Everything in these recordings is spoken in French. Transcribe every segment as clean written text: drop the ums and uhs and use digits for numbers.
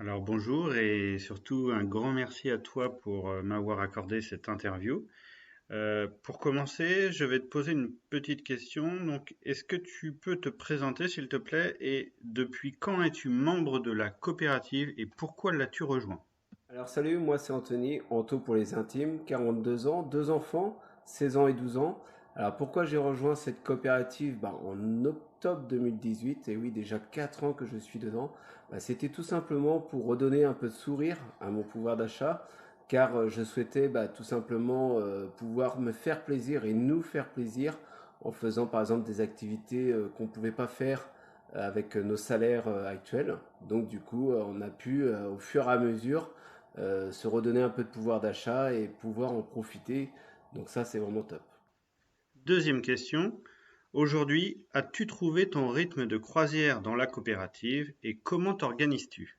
Alors bonjour et surtout un grand merci à toi pour m'avoir accordé cette interview. Pour commencer, je vais te poser une petite question. Donc, est-ce que tu peux te présenter, s'il te plaît, et depuis quand es-tu membre de la coopérative et pourquoi l'as-tu rejoint? Alors salut, moi c'est Anthony, Anto pour les intimes, 42 ans, deux enfants, 16 ans et 12 ans. Alors pourquoi j'ai rejoint cette coopérative en octobre 2018, et oui déjà 4 ans que je suis dedans. C'était tout simplement pour redonner un peu de sourire à mon pouvoir d'achat, car je souhaitais tout simplement pouvoir me faire plaisir et nous faire plaisir en faisant par exemple des activités qu'on ne pouvait pas faire avec nos salaires actuels. Donc du coup on a pu au fur et à mesure se redonner un peu de pouvoir d'achat et pouvoir en profiter. Donc ça, c'est vraiment top. Deuxième question. Aujourd'hui, as-tu trouvé ton rythme de croisière dans la coopérative et comment t'organises-tu?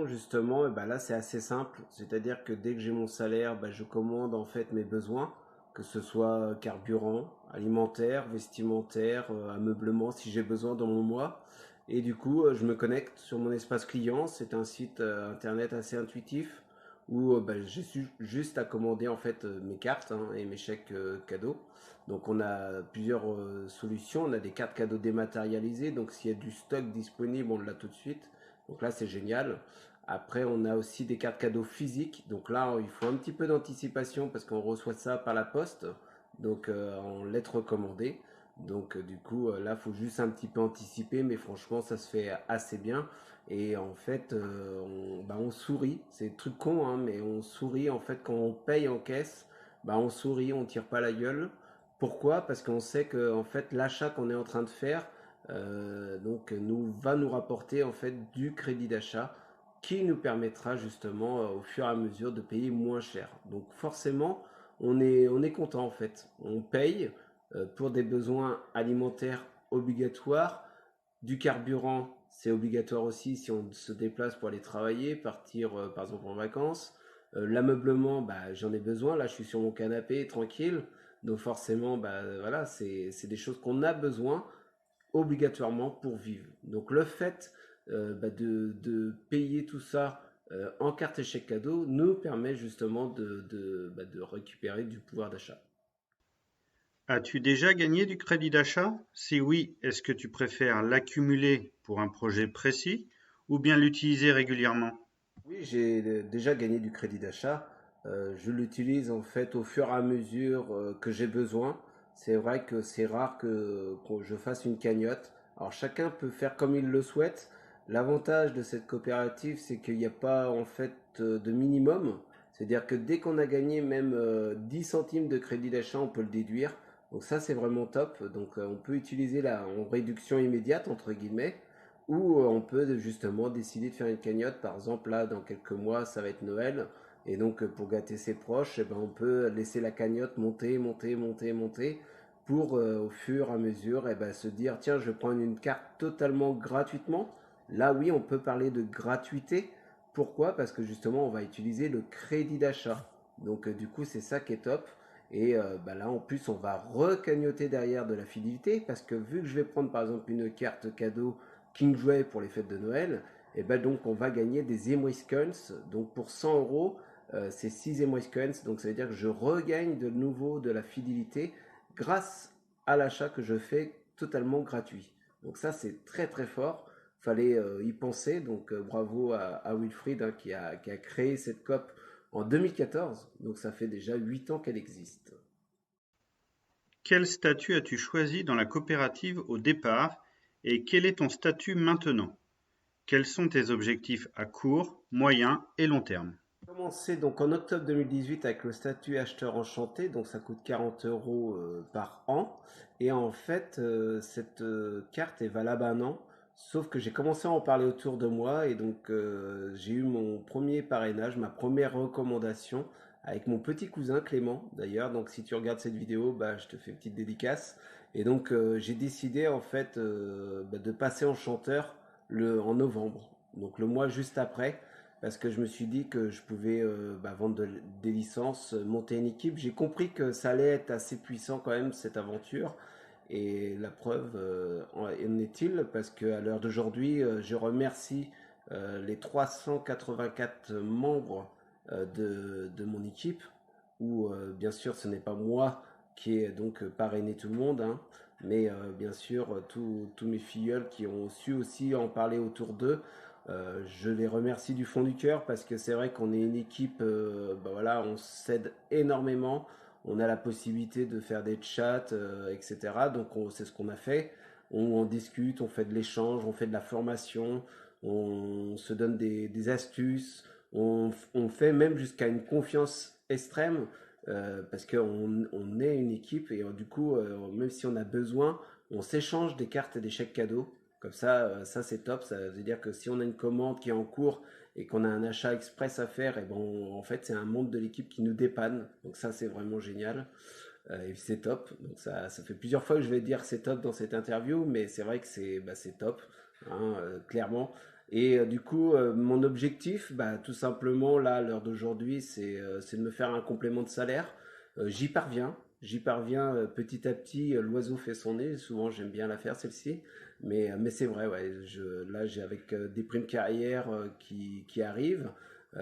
Justement, là c'est assez simple, c'est-à-dire que dès que j'ai mon salaire, je commande en fait mes besoins, que ce soit carburant, alimentaire, vestimentaire, ameublement si j'ai besoin dans mon mois. Et du coup, je me connecte sur mon espace client. C'est un site internet assez intuitif où j'ai juste à commander en fait mes cartes et mes chèques cadeaux. Donc on a plusieurs solutions. On a des cartes cadeaux dématérialisées. Donc s'il y a du stock disponible, on l'a tout de suite. Donc là, c'est génial. Après, on a aussi des cartes cadeaux physiques. Donc là, il faut un petit peu d'anticipation parce qu'on reçoit ça par la poste, donc en lettres recommandées. Donc du coup, là, il faut juste un petit peu anticiper, mais franchement, ça se fait assez bien. Et en fait, on sourit. C'est un truc con, hein, mais on sourit en fait quand on paye en caisse. On sourit, on tire pas la gueule. Pourquoi? Parce qu'on sait que en fait, l'achat qu'on est en train de faire, va nous rapporter en fait du crédit d'achat qui nous permettra justement au fur et à mesure de payer moins cher. Donc forcément, on est content en fait. On paye pour des besoins alimentaires obligatoires, du carburant, c'est obligatoire aussi si on se déplace pour aller travailler, partir par exemple en vacances. L'ameublement, j'en ai besoin. Là, je suis sur mon canapé tranquille. Donc forcément, voilà, c'est des choses qu'on a besoin obligatoirement pour vivre. Donc le fait de payer tout ça en carte et chèque cadeau nous permet justement de récupérer du pouvoir d'achat. As-tu déjà gagné du crédit d'achat? Si oui, est-ce que tu préfères l'accumuler pour un projet précis ou bien l'utiliser régulièrement? Oui, j'ai déjà gagné du crédit d'achat. Je l'utilise en fait au fur et à mesure que j'ai besoin. C'est vrai que c'est rare que je fasse une cagnotte. Alors chacun peut faire comme il le souhaite. L'avantage de cette coopérative, c'est qu'il n'y a pas en fait de minimum. C'est-à-dire que dès qu'on a gagné même 10 centimes de crédit d'achat, on peut le déduire. Donc ça, c'est vraiment top. Donc on peut utiliser la en réduction immédiate entre guillemets. Ou on peut justement décider de faire une cagnotte. Par exemple, là, dans quelques mois, ça va être Noël. Et donc, pour gâter ses proches, on peut laisser la cagnotte monter, monter, monter, monter, pour au fur et à mesure se dire, tiens, je prends une carte totalement gratuitement. Là, oui, on peut parler de gratuité. Pourquoi? Parce que justement, on va utiliser le crédit d'achat. Donc, du coup, c'est ça qui est top. Et là, en plus, on va recagnoter derrière de la fidélité. Parce que vu que je vais prendre, par exemple, une carte cadeau Kingway pour les fêtes de Noël, et donc on va gagner des Emrys Coins. Donc pour 100 euros, c'est 6 Emrys Coins. Donc ça veut dire que je regagne de nouveau de la fidélité grâce à l'achat que je fais totalement gratuit. Donc ça c'est très très fort. Fallait y penser. Donc bravo à Wilfried qui a créé cette COP en 2014. Donc ça fait déjà 8 ans qu'elle existe. Quel statut as-tu choisi dans la coopérative au départ et quel est ton statut maintenant? Quels sont tes objectifs à court, moyen et long terme? Commencé donc en octobre 2018 avec le statut acheteur enchanté, donc ça coûte 40 euros par an. Et en fait, cette carte est valable un an, sauf que j'ai commencé à en parler autour de moi et donc j'ai eu mon premier parrainage, ma première recommandation avec mon petit cousin Clément d'ailleurs. Donc si tu regardes cette vidéo, je te fais une petite dédicace. Et donc j'ai décidé en fait de passer enchanteur en novembre, donc le mois juste après parce que je me suis dit que je pouvais vendre des licences, monter une équipe. J'ai compris que ça allait être assez puissant quand même cette aventure. Et la preuve en est-il parce qu'à l'heure d'aujourd'hui, je remercie les 384 membres de mon équipe, où bien sûr ce n'est pas moi qui ai donc parrainé tout le monde, hein, mais bien sûr tous mes filleuls qui ont su aussi en parler autour d'eux. Je les remercie du fond du cœur parce que c'est vrai qu'on est une équipe, bah voilà, on s'aide énormément. On a la possibilité de faire des chats, etc. Donc c'est ce qu'on a fait. On discute, on fait de l'échange, on fait de la formation, on se donne des astuces, on fait même jusqu'à une confiance extrême parce qu'on est une équipe et du coup, même si on a besoin, on s'échange des cartes et des chèques cadeaux. Comme ça c'est top. Ça veut dire que si on a une commande qui est en cours et qu'on a un achat express à faire, et bon, en fait, c'est un membre de l'équipe qui nous dépanne. Donc ça, c'est vraiment génial. Et c'est top. Donc ça fait plusieurs fois que je vais dire c'est top dans cette interview, mais c'est vrai que c'est top, hein, clairement. Et du coup, mon objectif, bah, tout simplement, là, à l'heure d'aujourd'hui, c'est de me faire un complément de salaire. J'y parviens petit à petit. L'oiseau fait son nez. Souvent, j'aime bien la faire, celle-ci. Mais c'est vrai, ouais. Là, j'ai avec des primes carrière qui arrivent.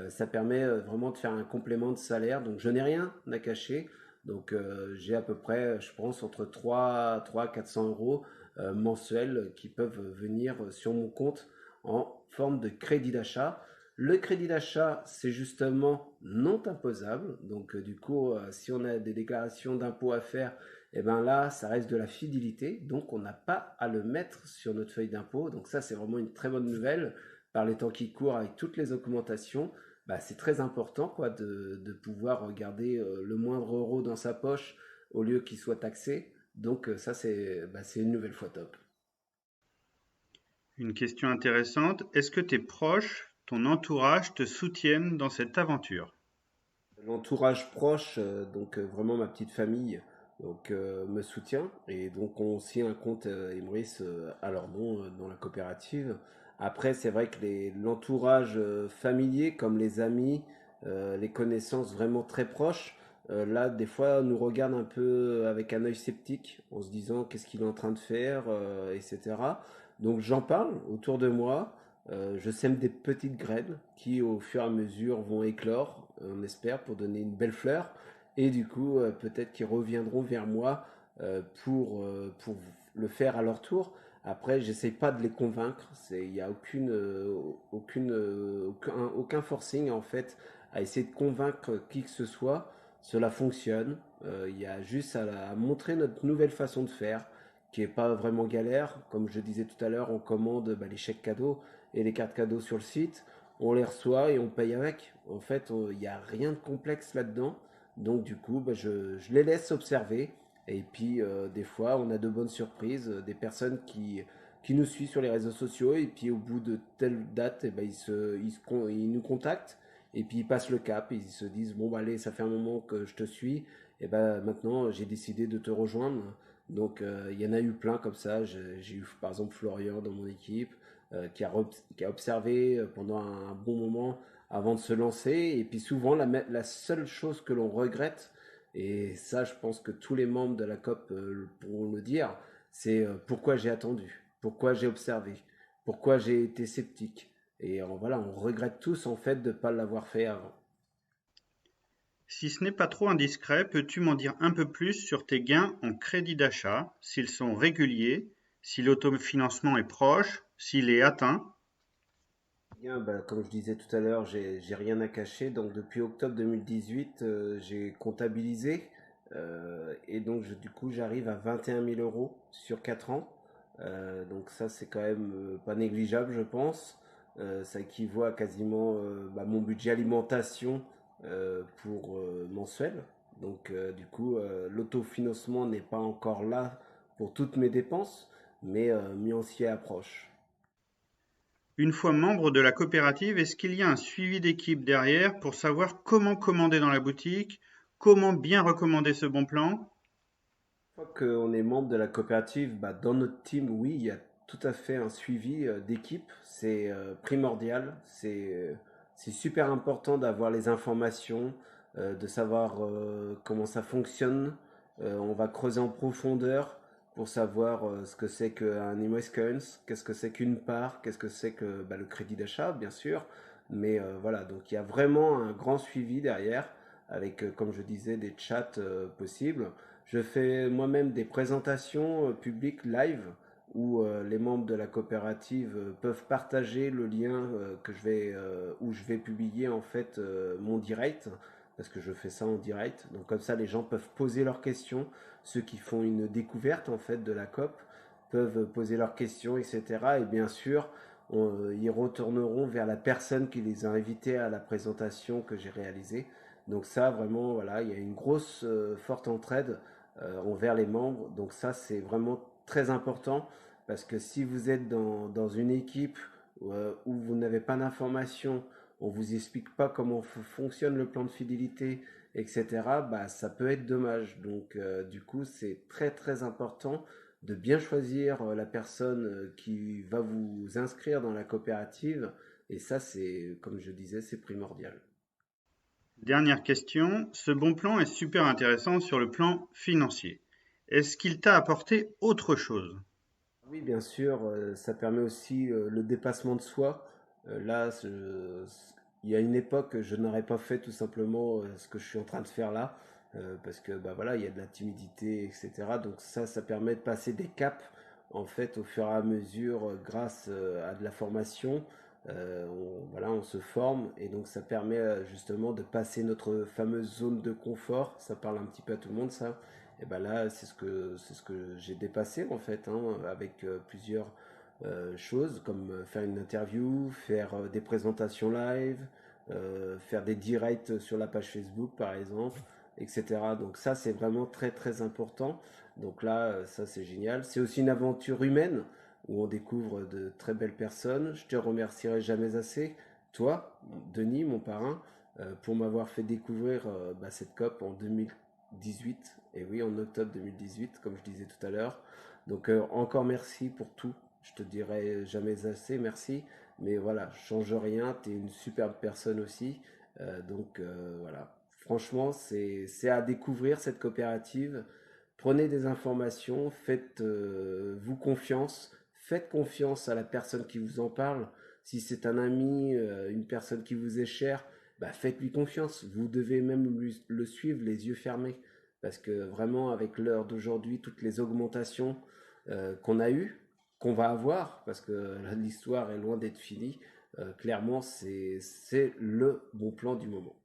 Ça permet vraiment de faire un complément de salaire. Donc, je n'ai rien à cacher. Donc j'ai à peu près, je pense, entre 3 à 400 euros mensuels qui peuvent venir sur mon compte en forme de crédit d'achat. Le crédit d'achat, c'est justement non imposable. Donc du coup, si on a des déclarations d'impôts à faire, et ben là, ça reste de la fidélité. Donc on n'a pas à le mettre sur notre feuille d'impôt. Donc ça, c'est vraiment une très bonne nouvelle par les temps qui courent avec toutes les augmentations. Bah, c'est très important quoi, de pouvoir garder le moindre euro dans sa poche au lieu qu'il soit taxé. Donc ça, c'est une nouvelle fois top. Une question intéressante. Est-ce que tes proches, ton entourage te soutiennent dans cette aventure? L'entourage proche, donc vraiment ma petite famille, donc me soutient et donc on aussi un compte Emrys à leur nom dans la coopérative. Après, c'est vrai que l'entourage familier, comme les amis, les connaissances vraiment très proches, là, des fois, nous regardent un peu avec un œil sceptique, en se disant qu'est-ce qu'il est en train de faire, etc. Donc j'en parle autour de moi. Je sème des petites graines qui, au fur et à mesure, vont éclore, on espère, pour donner une belle fleur. Et du coup, peut-être qu'ils reviendront vers moi pour le faire à leur tour. Après, j'essaye pas de les convaincre. Il n'y a aucun forcing en fait à essayer de convaincre qui que ce soit. Cela fonctionne. Il y a juste à montrer notre nouvelle façon de faire, qui est pas vraiment galère. Comme je disais tout à l'heure, on commande bah, les chèques cadeaux et les cartes cadeaux sur le site, on les reçoit et on paye avec. En fait, il n'y a rien de complexe là-dedans. Donc du coup, bah, je les laisse observer. Et puis des fois, on a de bonnes surprises, des personnes qui nous suivent sur les réseaux sociaux et puis au bout de telle date, eh ben, ils nous contactent et puis ils passent le cap, ils se disent bon bah allez, ça fait un moment que je te suis, et ben maintenant j'ai décidé de te rejoindre. Donc il y en a eu plein comme ça. J'ai eu par exemple Florian dans mon équipe qui a observé pendant un bon moment avant de se lancer. Et puis souvent, la seule chose que l'on regrette, et ça je pense que tous les membres de la COP pourront le dire, c'est pourquoi j'ai attendu, pourquoi j'ai observé, pourquoi j'ai été sceptique. Et voilà, on regrette tous en fait de ne pas l'avoir fait avant. Si ce n'est pas trop indiscret, peux-tu m'en dire un peu plus sur tes gains en crédit d'achat, s'ils sont réguliers, si l'autofinancement est proche, s'il est atteint? Bien, bah, comme je disais tout à l'heure, j'ai rien à cacher. Donc depuis octobre 2018, j'ai comptabilisé et donc du coup j'arrive à 21 000 euros sur 4 ans. Donc ça c'est quand même pas négligeable je pense. Ça équivaut à quasiment bah, mon budget alimentation pour mensuel. Donc du coup l'autofinancement n'est pas encore là pour toutes mes dépenses, mais on s'y approche. Une fois membre de la coopérative, est-ce qu'il y a un suivi d'équipe derrière pour savoir comment commander dans la boutique, comment bien recommander ce bon plan? Une fois qu'on est membre de la coopérative, bah, dans notre team, oui, il y a tout à fait un suivi d'équipe. C'est primordial. C'est super important d'avoir les informations, de savoir comment ça fonctionne. On va creuser en profondeur. pour savoir ce que c'est qu'un IMOSCONS, qu'est-ce que c'est qu'une part, qu'est-ce que c'est que le crédit d'achat, bien sûr. Mais voilà, donc il y a vraiment un grand suivi derrière, avec, comme je disais, des chats possibles. Je fais moi-même des présentations publiques live où les membres de la coopérative peuvent partager le lien où je vais publier en fait mon direct, parce que je fais ça en direct. Donc comme ça, les gens peuvent poser leurs questions. Ceux qui font une découverte en fait de la COP peuvent poser leurs questions, etc. Et bien sûr, ils retourneront vers la personne qui les a invités à la présentation que j'ai réalisée. Donc ça, vraiment, voilà, il y a une grosse, forte entraide envers les membres. Donc ça, c'est vraiment très important parce que si vous êtes dans une équipe où vous n'avez pas d'informations, on vous explique pas comment fonctionne le plan de fidélité, etc., bah, ça peut être dommage. Donc, du coup, c'est très très important de bien choisir la personne qui va vous inscrire dans la coopérative. Et ça, c'est, comme je disais, c'est primordial. Dernière question, ce bon plan est super intéressant sur le plan financier. Est-ce qu'il t'a apporté autre chose? Oui, bien sûr, ça permet aussi le dépassement de soi. Là, il y a une époque, je n'aurais pas fait tout simplement ce que je suis en train de faire là, parce que bah voilà, il y a de la timidité, etc. Donc ça permet de passer des caps en fait au fur et à mesure, grâce à de la formation. Voilà, on se forme et donc ça permet justement de passer notre fameuse zone de confort. Ça parle un petit peu à tout le monde, ça. Et ben là, c'est ce que j'ai dépassé en fait, hein, avec plusieurs choses comme faire une interview, faire des présentations live, faire des directs sur la page Facebook par exemple, etc. Donc ça, c'est vraiment très très important. Donc là, ça c'est génial. C'est aussi une aventure humaine où on découvre de très belles personnes. Je te remercierai jamais assez, toi, Denis, mon parrain, pour m'avoir fait découvrir cette COP en 2018. Et oui, en octobre 2018, comme je disais tout à l'heure. Donc encore merci pour tout. Je te dirai jamais assez merci. Mais voilà, change rien, tu es une superbe personne aussi. Voilà, franchement, c'est à découvrir cette coopérative. Prenez des informations, faites-vous confiance, faites confiance à la personne qui vous en parle. Si c'est un ami, une personne qui vous est chère, bah faites-lui confiance. Vous devez même le suivre les yeux fermés. Parce que vraiment, avec l'heure d'aujourd'hui, toutes les augmentations qu'on a eues, qu'on va avoir, parce que l'histoire est loin d'être finie, clairement, c'est le bon plan du moment.